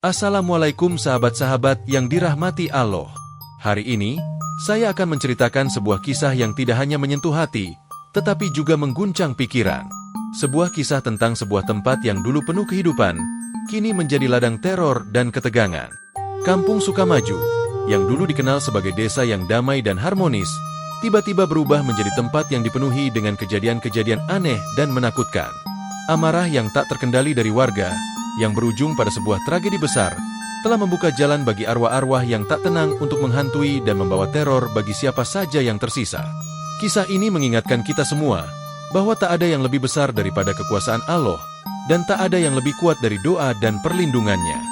Assalamualaikum sahabat-sahabat yang dirahmati Allah. Hari ini, saya akan menceritakan sebuah kisah yang tidak hanya menyentuh hati, tetapi juga mengguncang pikiran. Sebuah kisah tentang sebuah tempat yang dulu penuh kehidupan, kini menjadi ladang teror dan ketegangan. Kampung Sukamaju, yang dulu dikenal sebagai desa yang damai dan harmonis, tiba-tiba berubah menjadi tempat yang dipenuhi dengan kejadian-kejadian aneh dan menakutkan. Amarah yang tak terkendali dari warga, yang berujung pada sebuah tragedi besar, telah membuka jalan bagi arwah-arwah yang tak tenang untuk menghantui dan membawa teror bagi siapa saja yang tersisa. Kisah ini mengingatkan kita semua, bahwa tak ada yang lebih besar daripada kekuasaan Allah, dan tak ada yang lebih kuat dari doa dan perlindungannya.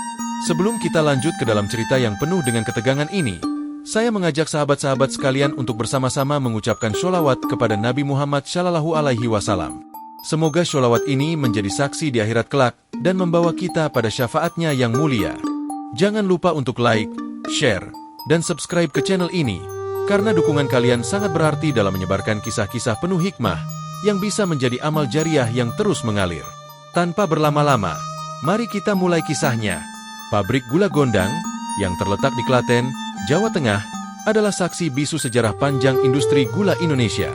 Sebelum kita lanjut ke dalam cerita yang penuh dengan ketegangan ini, saya mengajak sahabat-sahabat sekalian untuk bersama-sama mengucapkan sholawat kepada Nabi Muhammad SAW. Semoga sholawat ini menjadi saksi di akhirat kelak dan membawa kita pada syafaatnya yang mulia. Jangan lupa untuk like, share, dan subscribe ke channel ini, karena dukungan kalian sangat berarti dalam menyebarkan kisah-kisah penuh hikmah yang bisa menjadi amal jariah yang terus mengalir. Tanpa berlama-lama, mari kita mulai kisahnya. Pabrik Gula Gondang, yang terletak di Klaten, Jawa Tengah, adalah saksi bisu sejarah panjang industri gula Indonesia.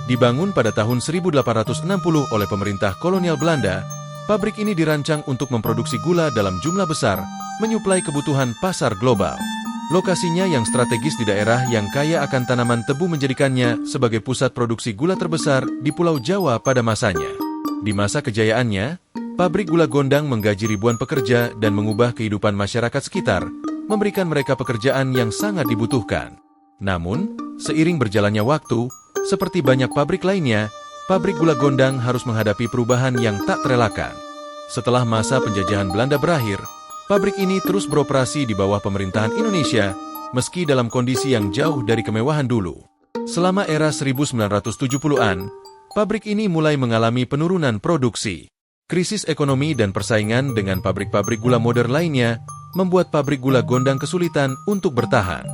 Dibangun pada tahun 1860 oleh pemerintah kolonial Belanda, pabrik ini dirancang untuk memproduksi gula dalam jumlah besar, menyuplai kebutuhan pasar global. Lokasinya yang strategis di daerah yang kaya akan tanaman tebu menjadikannya sebagai pusat produksi gula terbesar di Pulau Jawa pada masanya. Di masa kejayaannya, pabrik Gula Gondang menggaji ribuan pekerja dan mengubah kehidupan masyarakat sekitar, memberikan mereka pekerjaan yang sangat dibutuhkan. Namun, seiring berjalannya waktu, seperti banyak pabrik lainnya, pabrik Gula Gondang harus menghadapi perubahan yang tak terelakkan. Setelah masa penjajahan Belanda berakhir, pabrik ini terus beroperasi di bawah pemerintahan Indonesia, meski dalam kondisi yang jauh dari kemewahan dulu. Selama era 1970-an, pabrik ini mulai mengalami penurunan produksi. Krisis ekonomi dan persaingan dengan pabrik-pabrik gula modern lainnya membuat pabrik Gula Gondang kesulitan untuk bertahan.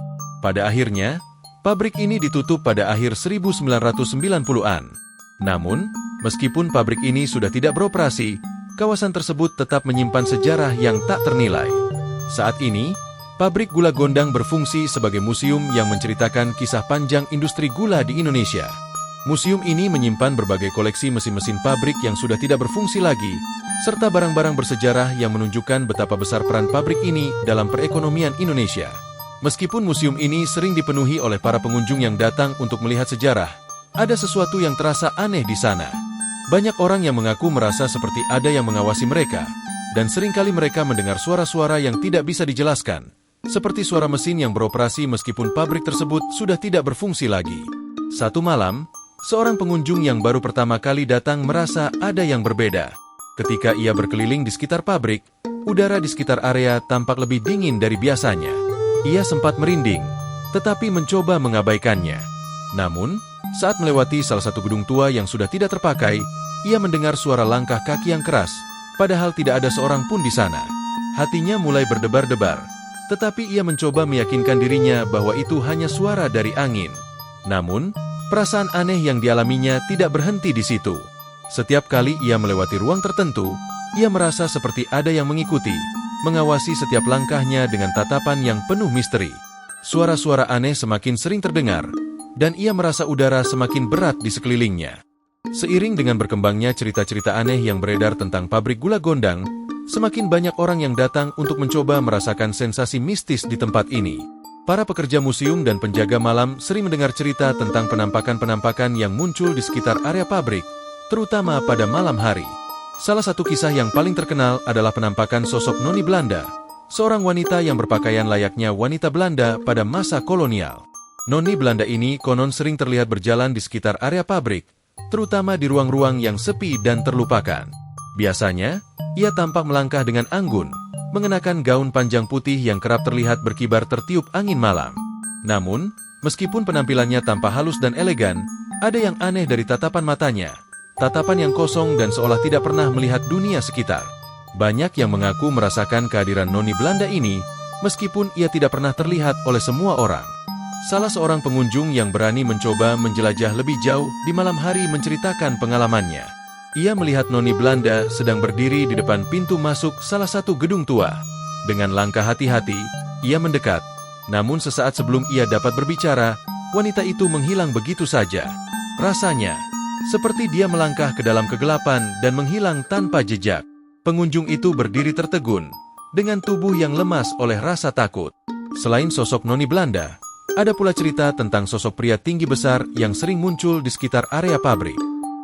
Pada akhirnya, pabrik ini ditutup pada akhir 1990-an. Namun, meskipun pabrik ini sudah tidak beroperasi, kawasan tersebut tetap menyimpan sejarah yang tak ternilai. Saat ini, pabrik Gula Gondang berfungsi sebagai museum yang menceritakan kisah panjang industri gula di Indonesia. Museum ini menyimpan berbagai koleksi mesin-mesin pabrik yang sudah tidak berfungsi lagi, serta barang-barang bersejarah yang menunjukkan betapa besar peran pabrik ini dalam perekonomian Indonesia. Meskipun museum ini sering dipenuhi oleh para pengunjung yang datang untuk melihat sejarah, ada sesuatu yang terasa aneh di sana. Banyak orang yang mengaku merasa seperti ada yang mengawasi mereka, dan seringkali mereka mendengar suara-suara yang tidak bisa dijelaskan, seperti suara mesin yang beroperasi meskipun pabrik tersebut sudah tidak berfungsi lagi. Satu malam, seorang pengunjung yang baru pertama kali datang merasa ada yang berbeda. Ketika ia berkeliling di sekitar pabrik, udara di sekitar area tampak lebih dingin dari biasanya. Ia sempat merinding, tetapi mencoba mengabaikannya. Namun, saat melewati salah satu gedung tua yang sudah tidak terpakai, ia mendengar suara langkah kaki yang keras, padahal tidak ada seorang pun di sana. Hatinya mulai berdebar-debar, tetapi ia mencoba meyakinkan dirinya bahwa itu hanya suara dari angin. Namun, perasaan aneh yang dialaminya tidak berhenti di situ. Setiap kali ia melewati ruang tertentu, ia merasa seperti ada yang mengikuti, mengawasi setiap langkahnya dengan tatapan yang penuh misteri. Suara-suara aneh semakin sering terdengar, dan ia merasa udara semakin berat di sekelilingnya. Seiring dengan berkembangnya cerita-cerita aneh yang beredar tentang pabrik Gula Gondang, semakin banyak orang yang datang untuk mencoba merasakan sensasi mistis di tempat ini. Para pekerja museum dan penjaga malam sering mendengar cerita tentang penampakan-penampakan yang muncul di sekitar area pabrik, terutama pada malam hari. Salah satu kisah yang paling terkenal adalah penampakan sosok Noni Belanda, seorang wanita yang berpakaian layaknya wanita Belanda pada masa kolonial. Noni Belanda ini konon sering terlihat berjalan di sekitar area pabrik, terutama di ruang-ruang yang sepi dan terlupakan. Biasanya, ia tampak melangkah dengan anggun, mengenakan gaun panjang putih yang kerap terlihat berkibar tertiup angin malam. Namun, meskipun penampilannya tampak halus dan elegan, ada yang aneh dari tatapan matanya. Tatapan yang kosong dan seolah tidak pernah melihat dunia sekitar. Banyak yang mengaku merasakan kehadiran Noni Belanda ini, meskipun ia tidak pernah terlihat oleh semua orang. Salah seorang pengunjung yang berani mencoba menjelajah lebih jauh di malam hari menceritakan pengalamannya. Ia melihat Noni Belanda sedang berdiri di depan pintu masuk salah satu gedung tua. Dengan langkah hati-hati, ia mendekat. Namun sesaat sebelum ia dapat berbicara, wanita itu menghilang begitu saja. Rasanya seperti dia melangkah ke dalam kegelapan dan menghilang tanpa jejak. Pengunjung itu berdiri tertegun, dengan tubuh yang lemas oleh rasa takut. Selain sosok noni Belanda, ada pula cerita tentang sosok pria tinggi besar yang sering muncul di sekitar area pabrik.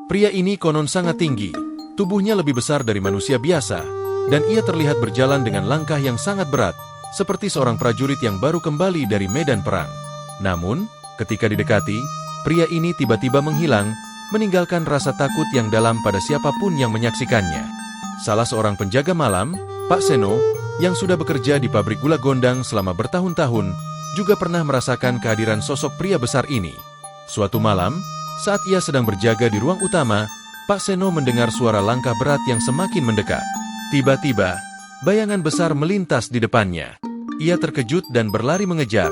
Pria ini konon sangat tinggi, tubuhnya lebih besar dari manusia biasa, dan ia terlihat berjalan dengan langkah yang sangat berat, seperti seorang prajurit yang baru kembali dari medan perang. Namun, ketika didekati, pria ini tiba-tiba menghilang, meninggalkan rasa takut yang dalam pada siapapun yang menyaksikannya. Salah seorang penjaga malam, Pak Seno, yang sudah bekerja di pabrik gula Gondang selama bertahun-tahun, juga pernah merasakan kehadiran sosok pria besar ini. Suatu malam, saat ia sedang berjaga di ruang utama, Pak Seno mendengar suara langkah berat yang semakin mendekat. Tiba-tiba, bayangan besar melintas di depannya. Ia terkejut dan berlari mengejar,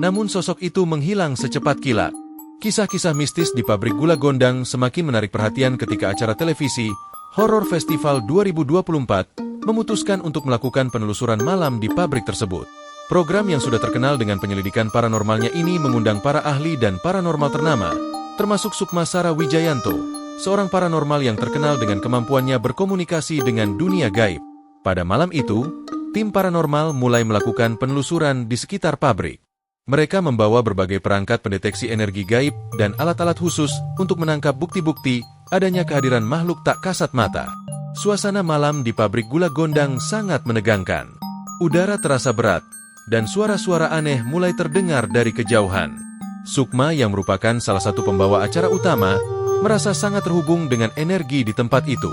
namun sosok itu menghilang secepat kilat. Kisah-kisah mistis di pabrik gula Gondang semakin menarik perhatian ketika acara televisi Horror Festival 2024 memutuskan untuk melakukan penelusuran malam di pabrik tersebut. Program yang sudah terkenal dengan penyelidikan paranormalnya ini mengundang para ahli dan paranormal ternama, termasuk Sukma Sara Wijayanto, seorang paranormal yang terkenal dengan kemampuannya berkomunikasi dengan dunia gaib. Pada malam itu, tim paranormal mulai melakukan penelusuran di sekitar pabrik. Mereka membawa berbagai perangkat pendeteksi energi gaib dan alat-alat khusus untuk menangkap bukti-bukti adanya kehadiran makhluk tak kasat mata. Suasana malam di pabrik gula Gondang sangat menegangkan. Udara terasa berat, dan suara-suara aneh mulai terdengar dari kejauhan. Sukma yang merupakan salah satu pembawa acara utama, merasa sangat terhubung dengan energi di tempat itu.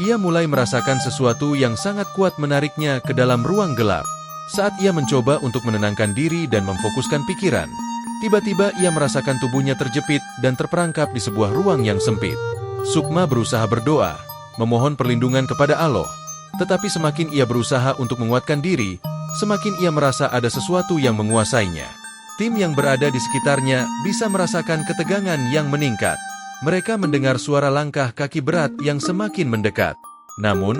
Ia mulai merasakan sesuatu yang sangat kuat menariknya ke dalam ruang gelap. Saat ia mencoba untuk menenangkan diri dan memfokuskan pikiran, tiba-tiba ia merasakan tubuhnya terjepit dan terperangkap di sebuah ruang yang sempit. Sukma berusaha berdoa, memohon perlindungan kepada Allah, tetapi semakin ia berusaha untuk menguatkan diri, semakin ia merasa ada sesuatu yang menguasainya. Tim yang berada di sekitarnya bisa merasakan ketegangan yang meningkat. Mereka mendengar suara langkah kaki berat yang semakin mendekat. Namun,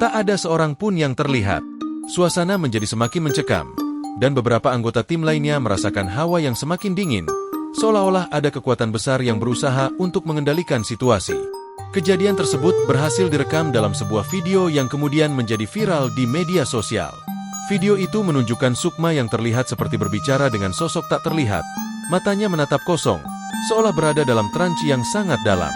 tak ada seorang pun yang terlihat. Suasana menjadi semakin mencekam, dan beberapa anggota tim lainnya merasakan hawa yang semakin dingin, seolah-olah ada kekuatan besar yang berusaha untuk mengendalikan situasi. Kejadian tersebut berhasil direkam dalam sebuah video yang kemudian menjadi viral di media sosial. Video itu menunjukkan Sukma yang terlihat seperti berbicara dengan sosok tak terlihat. Matanya menatap kosong, seolah berada dalam tranci yang sangat dalam.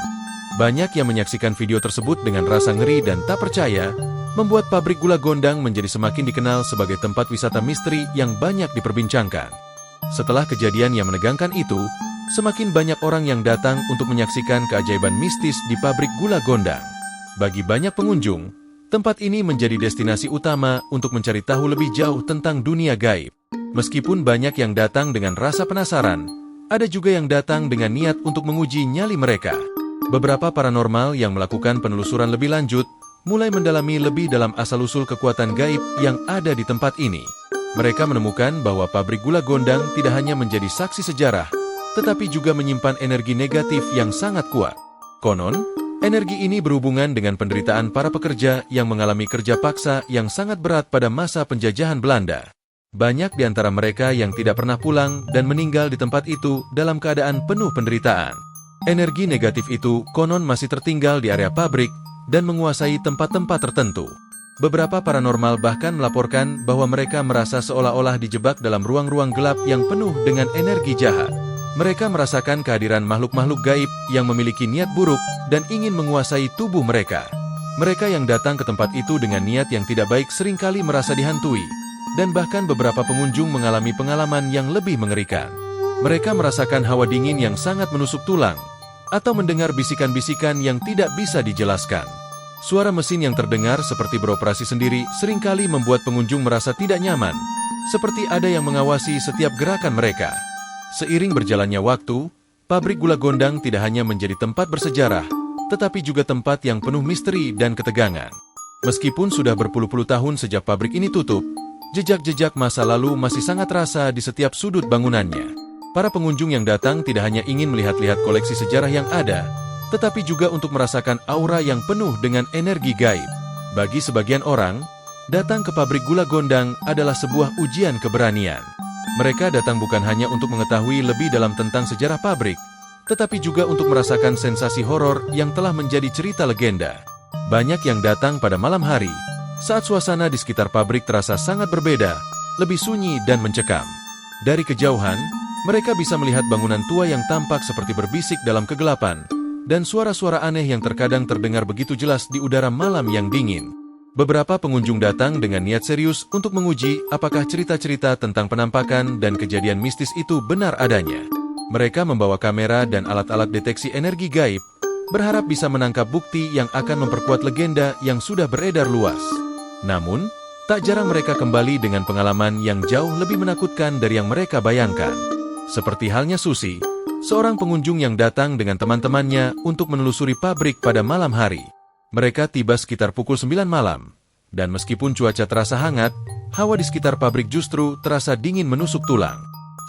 Banyak yang menyaksikan video tersebut dengan rasa ngeri dan tak percaya, membuat pabrik gula Gondang menjadi semakin dikenal sebagai tempat wisata misteri yang banyak diperbincangkan. Setelah kejadian yang menegangkan itu, semakin banyak orang yang datang untuk menyaksikan keajaiban mistis di pabrik gula Gondang. Bagi banyak pengunjung, tempat ini menjadi destinasi utama untuk mencari tahu lebih jauh tentang dunia gaib. Meskipun banyak yang datang dengan rasa penasaran, ada juga yang datang dengan niat untuk menguji nyali mereka. Beberapa paranormal yang melakukan penelusuran lebih lanjut mulai mendalami lebih dalam asal-usul kekuatan gaib yang ada di tempat ini. Mereka menemukan bahwa pabrik gula Gondang tidak hanya menjadi saksi sejarah, tetapi juga menyimpan energi negatif yang sangat kuat. Konon, energi ini berhubungan dengan penderitaan para pekerja yang mengalami kerja paksa yang sangat berat pada masa penjajahan Belanda. Banyak di antara mereka yang tidak pernah pulang dan meninggal di tempat itu dalam keadaan penuh penderitaan. Energi negatif itu konon masih tertinggal di area pabrik dan menguasai tempat-tempat tertentu. Beberapa paranormal bahkan melaporkan bahwa mereka merasa seolah-olah dijebak dalam ruang-ruang gelap yang penuh dengan energi jahat. Mereka merasakan kehadiran makhluk-makhluk gaib yang memiliki niat buruk dan ingin menguasai tubuh mereka. Mereka yang datang ke tempat itu dengan niat yang tidak baik seringkali merasa dihantui, dan bahkan beberapa pengunjung mengalami pengalaman yang lebih mengerikan. Mereka merasakan hawa dingin yang sangat menusuk tulang, atau mendengar bisikan-bisikan yang tidak bisa dijelaskan. Suara mesin yang terdengar seperti beroperasi sendiri seringkali membuat pengunjung merasa tidak nyaman, seperti ada yang mengawasi setiap gerakan mereka. Seiring berjalannya waktu, pabrik gula Gondang tidak hanya menjadi tempat bersejarah, tetapi juga tempat yang penuh misteri dan ketegangan. Meskipun sudah berpuluh-puluh tahun sejak pabrik ini tutup, jejak-jejak masa lalu masih sangat terasa di setiap sudut bangunannya. Para pengunjung yang datang tidak hanya ingin melihat-lihat koleksi sejarah yang ada, tetapi juga untuk merasakan aura yang penuh dengan energi gaib. Bagi sebagian orang, datang ke pabrik gula Gondang adalah sebuah ujian keberanian. Mereka datang bukan hanya untuk mengetahui lebih dalam tentang sejarah pabrik, tetapi juga untuk merasakan sensasi horor yang telah menjadi cerita legenda. Banyak yang datang pada malam hari, saat suasana di sekitar pabrik terasa sangat berbeda, lebih sunyi dan mencekam. Dari kejauhan, mereka bisa melihat bangunan tua yang tampak seperti berbisik dalam kegelapan, dan suara-suara aneh yang terkadang terdengar begitu jelas di udara malam yang dingin. Beberapa pengunjung datang dengan niat serius untuk menguji apakah cerita-cerita tentang penampakan dan kejadian mistis itu benar adanya. Mereka membawa kamera dan alat-alat deteksi energi gaib, berharap bisa menangkap bukti yang akan memperkuat legenda yang sudah beredar luas. Namun, tak jarang mereka kembali dengan pengalaman yang jauh lebih menakutkan dari yang mereka bayangkan. Seperti halnya Susi, seorang pengunjung yang datang dengan teman-temannya untuk menelusuri pabrik pada malam hari. Mereka tiba sekitar pukul 9 malam, dan meskipun cuaca terasa hangat, hawa di sekitar pabrik justru terasa dingin menusuk tulang.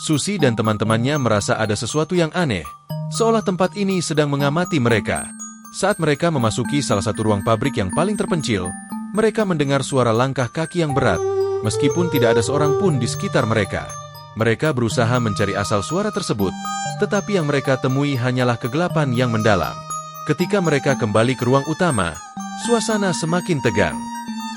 Susi dan teman-temannya merasa ada sesuatu yang aneh, seolah tempat ini sedang mengamati mereka. Saat mereka memasuki salah satu ruang pabrik yang paling terpencil, mereka mendengar suara langkah kaki yang berat, meskipun tidak ada seorang pun di sekitar mereka. Mereka berusaha mencari asal suara tersebut, tetapi yang mereka temui hanyalah kegelapan yang mendalam. Ketika mereka kembali ke ruang utama, suasana semakin tegang.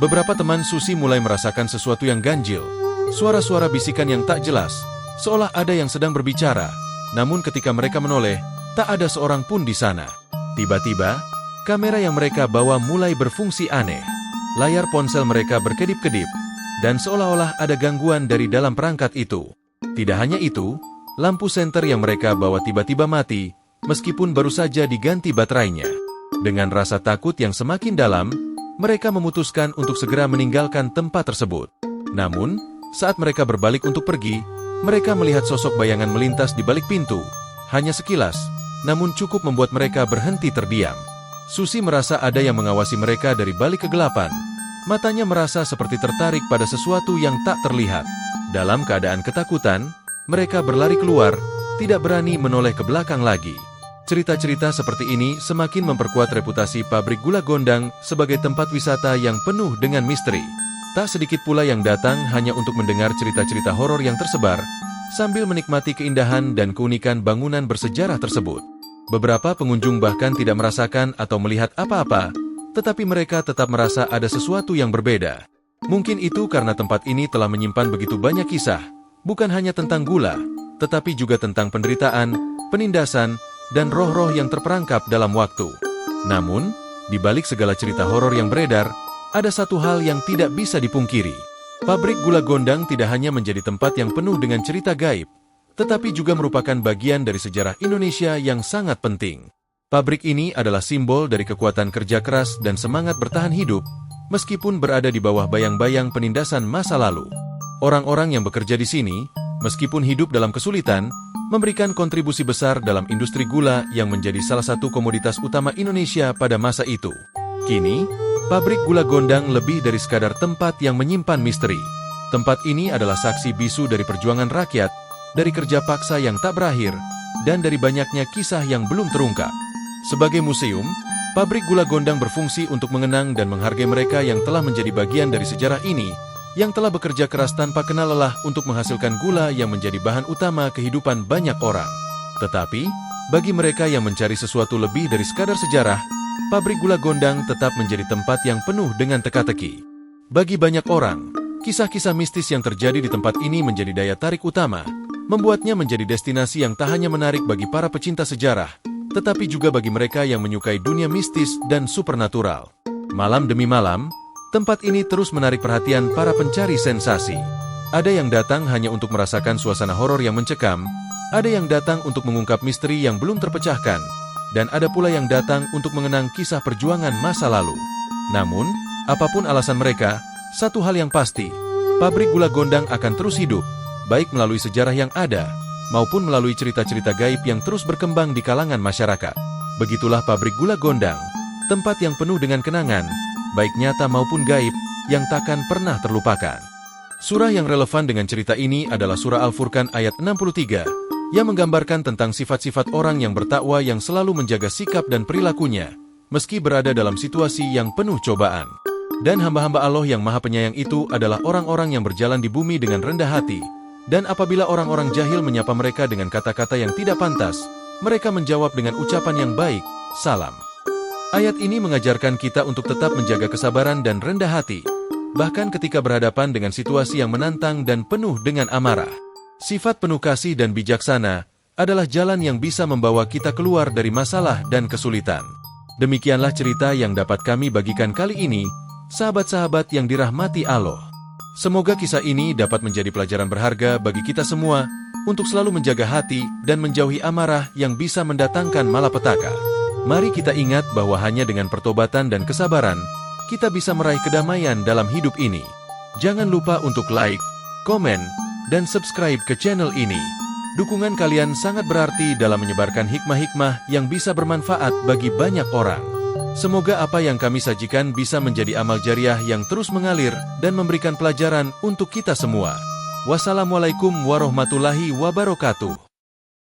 Beberapa teman Susi mulai merasakan sesuatu yang ganjil, suara-suara bisikan yang tak jelas, seolah ada yang sedang berbicara. Namun ketika mereka menoleh, tak ada seorang pun di sana. Tiba-tiba, kamera yang mereka bawa mulai berfungsi aneh. Layar ponsel mereka berkedip-kedip, dan seolah-olah ada gangguan dari dalam perangkat itu. Tidak hanya itu, lampu senter yang mereka bawa tiba-tiba mati, meskipun baru saja diganti baterainya. Dengan rasa takut yang semakin dalam, mereka memutuskan untuk segera meninggalkan tempat tersebut. Namun, saat mereka berbalik untuk pergi, mereka melihat sosok bayangan melintas di balik pintu. Hanya sekilas, namun cukup membuat mereka berhenti terdiam. Susi merasa ada yang mengawasi mereka dari balik kegelapan. Matanya merasa seperti tertarik pada sesuatu yang tak terlihat. Dalam keadaan ketakutan, mereka berlari keluar, tidak berani menoleh ke belakang lagi. Cerita-cerita seperti ini semakin memperkuat reputasi pabrik gula Gondang sebagai tempat wisata yang penuh dengan misteri. Tak sedikit pula yang datang hanya untuk mendengar cerita-cerita horor yang tersebar, sambil menikmati keindahan dan keunikan bangunan bersejarah tersebut. Beberapa pengunjung bahkan tidak merasakan atau melihat apa-apa, tetapi mereka tetap merasa ada sesuatu yang berbeda. Mungkin itu karena tempat ini telah menyimpan begitu banyak kisah, bukan hanya tentang gula, tetapi juga tentang penderitaan, penindasan, dan roh-roh yang terperangkap dalam waktu. Namun, di balik segala cerita horor yang beredar, ada satu hal yang tidak bisa dipungkiri. Pabrik gula Gondang tidak hanya menjadi tempat yang penuh dengan cerita gaib, tetapi juga merupakan bagian dari sejarah Indonesia yang sangat penting. Pabrik ini adalah simbol dari kekuatan kerja keras dan semangat bertahan hidup, meskipun berada di bawah bayang-bayang penindasan masa lalu. Orang-orang yang bekerja di sini, meskipun hidup dalam kesulitan, memberikan kontribusi besar dalam industri gula yang menjadi salah satu komoditas utama Indonesia pada masa itu. Kini, pabrik gula Gondang lebih dari sekadar tempat yang menyimpan misteri. Tempat ini adalah saksi bisu dari perjuangan rakyat, dari kerja paksa yang tak berakhir, dan dari banyaknya kisah yang belum terungkap. Sebagai museum, pabrik gula Gondang berfungsi untuk mengenang dan menghargai mereka yang telah menjadi bagian dari sejarah ini, yang telah bekerja keras tanpa kenal lelah untuk menghasilkan gula yang menjadi bahan utama kehidupan banyak orang. Tetapi, bagi mereka yang mencari sesuatu lebih dari sekadar sejarah, pabrik gula Gondang tetap menjadi tempat yang penuh dengan teka-teki. Bagi banyak orang, kisah-kisah mistis yang terjadi di tempat ini menjadi daya tarik utama, membuatnya menjadi destinasi yang tak hanya menarik bagi para pecinta sejarah, tetapi juga bagi mereka yang menyukai dunia mistis dan supernatural. Malam demi malam, tempat ini terus menarik perhatian para pencari sensasi. Ada yang datang hanya untuk merasakan suasana horor yang mencekam, ada yang datang untuk mengungkap misteri yang belum terpecahkan, dan ada pula yang datang untuk mengenang kisah perjuangan masa lalu. Namun, apapun alasan mereka, satu hal yang pasti, pabrik gula Gondang akan terus hidup, baik melalui sejarah yang ada, maupun melalui cerita-cerita gaib yang terus berkembang di kalangan masyarakat. Begitulah pabrik gula Gondang, tempat yang penuh dengan kenangan, baik nyata maupun gaib, yang takkan pernah terlupakan. Surah yang relevan dengan cerita ini adalah Surah Al-Furqan ayat 63, yang menggambarkan tentang sifat-sifat orang yang bertakwa yang selalu menjaga sikap dan perilakunya, meski berada dalam situasi yang penuh cobaan. Dan hamba-hamba Allah yang Maha Penyayang itu adalah orang-orang yang berjalan di bumi dengan rendah hati. Dan apabila orang-orang jahil menyapa mereka dengan kata-kata yang tidak pantas, mereka menjawab dengan ucapan yang baik, salam. Ayat ini mengajarkan kita untuk tetap menjaga kesabaran dan rendah hati, bahkan ketika berhadapan dengan situasi yang menantang dan penuh dengan amarah. Sifat penuh kasih dan bijaksana adalah jalan yang bisa membawa kita keluar dari masalah dan kesulitan. Demikianlah cerita yang dapat kami bagikan kali ini, sahabat-sahabat yang dirahmati Allah. Semoga kisah ini dapat menjadi pelajaran berharga bagi kita semua untuk selalu menjaga hati dan menjauhi amarah yang bisa mendatangkan malapetaka. Mari kita ingat bahwa hanya dengan pertobatan dan kesabaran, kita bisa meraih kedamaian dalam hidup ini. Jangan lupa untuk like, komen, dan subscribe ke channel ini. Dukungan kalian sangat berarti dalam menyebarkan hikmah-hikmah yang bisa bermanfaat bagi banyak orang. Semoga apa yang kami sajikan bisa menjadi amal jariah yang terus mengalir dan memberikan pelajaran untuk kita semua. Wassalamualaikum warahmatullahi wabarakatuh.